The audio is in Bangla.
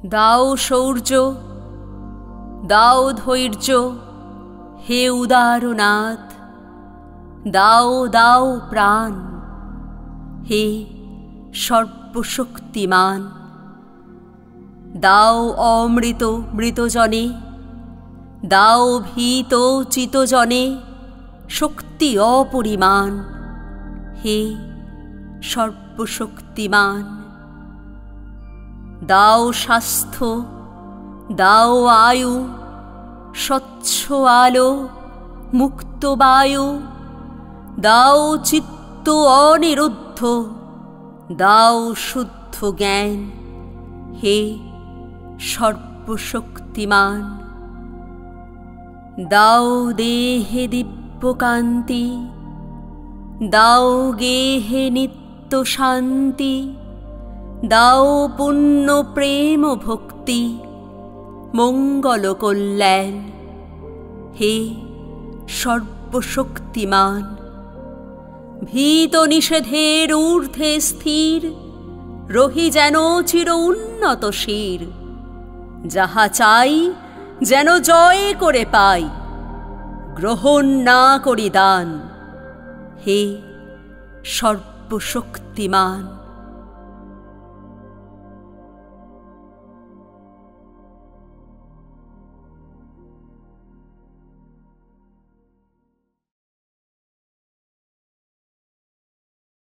দাও শৌর্য, দাও ধৈর্য, হে উদারনাথ। দাও দাও প্রাণ, হে সর্বশক্তিমান। দাও অমৃত মৃতজনে, দাও ভীত চিতজনে শক্তি অপরিমাণ, হে সর্বশক্তিমান। দাও স্বাস্থ্য, দাও আয়ু, স্বচ্ছ আলো, মুক্ত বায়ু। দাও চিত্ত অনিরুদ্ধ, দাও শুদ্ধ জ্ঞান, হে সর্বশক্তিমান। দাও দেহে দিব্যকান্তি, দাও গেহে নিত্য শান্তি। দাও পুণ্য প্রেম ভক্তি, মঙ্গল কল্যাণ, হে সর্বশক্তিমান। ভীত নিষেধের ঊর্ধ্বে স্থির, রহি যেন চির উন্নত শির। যাহা চাই যেন জয় করে পাই, গ্রহণ না করি দান, হে সর্বশক্তিমান।